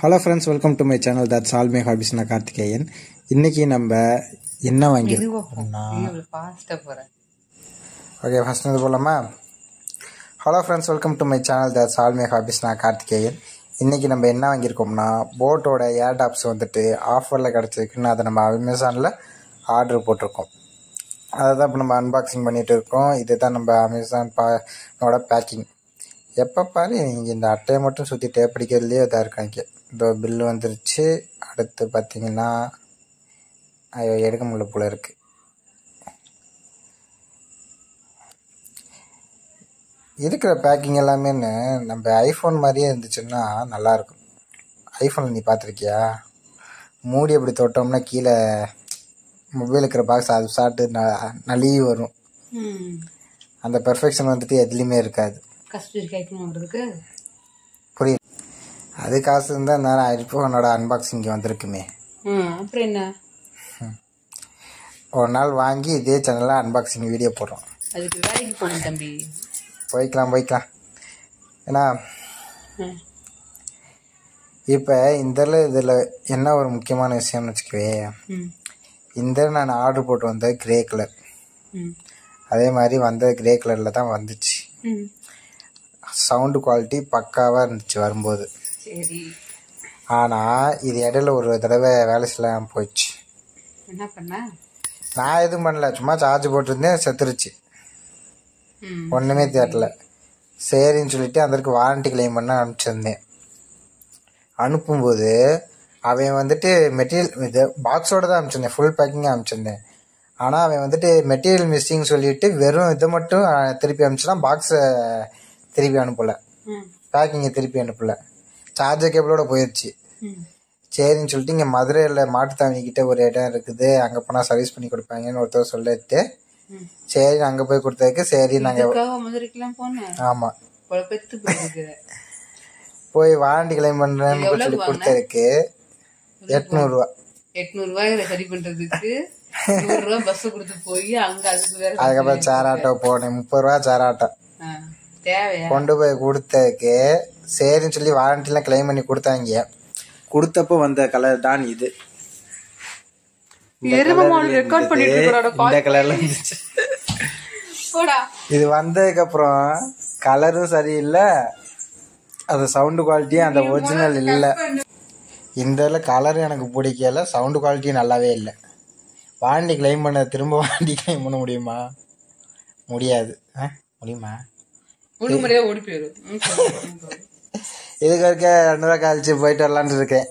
Hello friends, welcome to my channel that's all my Hafiz. நான் கார்த்திகேயன். இன்னைக்கு நம்ம என்ன வாங்கியிருக்கோம்னா ஓகே ஃபர்ஸ்ட் இது போகலாமா? Hello friends, welcome to my channel that's all my Hafiz. நான் கார்த்திகேயன். இன்றைக்கி நம்ம என்ன வாங்கியிருக்கோம்னா போட்டோட ஏர்டாப்ஸ் வந்துட்டு ஆஃபரில் கிடச்சிருக்குன்னு அதை நம்ம அமேசானில் ஆர்டர் போட்டிருக்கோம். அதை தான் இப்போ நம்ம அன்பாக்சிங் பண்ணிகிட்டு இருக்கோம். இது தான் நம்ம அமேசானோட பேக்கிங். எப்போ பாரு நீங்கள் இந்த அட்டையை மட்டும் சுற்றி டேப்பிடிக்கிறதுலேயே இதாக இருக்காங்க. இந்த பில்லு வந்துருச்சு. அடுத்து பார்த்திங்கன்னா எடுக்க முடியல போல இருக்குது. இருக்கிற பேக்கிங் எல்லாமே நம்ம ஐஃபோன் மாதிரியே இருந்துச்சுன்னா நல்லாயிருக்கும். ஐஃபோனில் நீ பார்த்துருக்கியா? மூடி அப்படி தொட்டோம்னா கீழே மொபைல் இருக்கிற பாக்ஸ் அது சாப்பிட்டு நழுவி வரும். அந்த பெர்ஃபெக்ஷன் வந்துட்டு எதுலேயுமே இருக்காது. புரியுது? அது காசு இருந்தால் நேரம் ஐஃபோனோட அன்பாக்சிங் வந்திருக்குமே. அப்புறம் என்ன, ஒரு நாள் வாங்கி இதே சேனலில் அன்பாக்சிங் வீடியோ போடுறோம். அதுக்கு வேலைக்கு போகணும் தம்பி. போய்க்கலாம். ஏன்னா இப்போ இதில் என்ன ஒரு முக்கியமான விஷயம்னு வச்சுக்கவே, இந்த நான் ஆர்டர் போட்டு வந்தது கிரே கலர். அதே மாதிரி வந்தது கிரே கலரில் தான் வந்துச்சு. சவுண்டு குவாலிட்டி பக்காவாக இருந்துச்சு வரும்போது. சரி, ஆனால் இது இடையில ஒரு தடவை வேலை செய்யலாம் போயிடுச்சு. என்ன பண்ண? நான் எதுவும் பண்ணல, சும்மா சார்ஜ் போட்டிருந்தேன், செத்துருச்சு. ஒன்றுமே தேட்டல. சரின்னு சொல்லிட்டு அதற்கு வாரண்டி கிளைம் பண்ண அனுப்பிச்சிருந்தேன். அனுப்பும்போது அவன் வந்துட்டு மெட்டீரியல் இது பாக்ஸோடு தான் அனுப்பிச்சிருந்தேன், ஃபுல் பேக்கிங்காக அனுப்பிச்சிருந்தேன். ஆனால் அவன் வந்துட்டு மெட்டீரியல் மிஸ்ஸிங் சொல்லிட்டு வெறும் இதை மட்டும் திருப்பி அனுப்பிச்சுனா பாக்ஸை திருப்பி அனுப்பலை, பேக்கிங்கை திருப்பி அனுப்பலை. சார்ஜர் கேபிளோட போயிடுச்சு. சரின்னு சொல்லிட்டு இங்கே மதுரையில் மாட்டுத்தாவணிக்கிட்ட ஒரு இடம் இருக்குது, அங்கே போனால் சர்வீஸ் பண்ணி கொடுப்பாங்கன்னு ஒருத்தர் சொல்லிட்டு சரி அங்கே போய் கொடுத்ததுக்கு சரி நாங்கள் ஆமாம் போய் வாரண்டி கிளைம் பண்ணுறேன்னு சொல்லி கொடுத்ததுக்கு 800 800 சரி பண்றதுக்கு பஸ் கொடுத்து போய் அங்க அதுக்கப்புறம் சேர் ஆட்டோ போனேன். 30 ரூபா சேர் ஆட்டோ கொண்டு போய் கொடுத்ததுக்கு சரின்னு சொல்லி வாரண்டிலாம் கிளைம் பண்ணி கொடுத்தாங்க. கொடுத்தப்போ வந்த கலர் தான் இது. இந்த கலர்ல இருந்துச்சு. இது வந்ததுக்கு அப்புறம் கலரும் சரியில்லை, அது சவுண்டு குவாலிட்டியும் அந்த ஒரிஜினல் இல்லை. இந்த கலர் எனக்கு பிடிக்கல, சவுண்டு குவாலிட்டியும் நல்லாவே இல்லை. வாரண்டி கிளைம் பண்ண திரும்ப வாரண்டி கிளைம் பண்ண முடியுமா? முடியாது. முடியுமா? ஓடி போயிடும். இதுக்கு இருக்க 2 ரூபா கழிச்சு போயிட்டு வரலான்னு இருக்கேன்.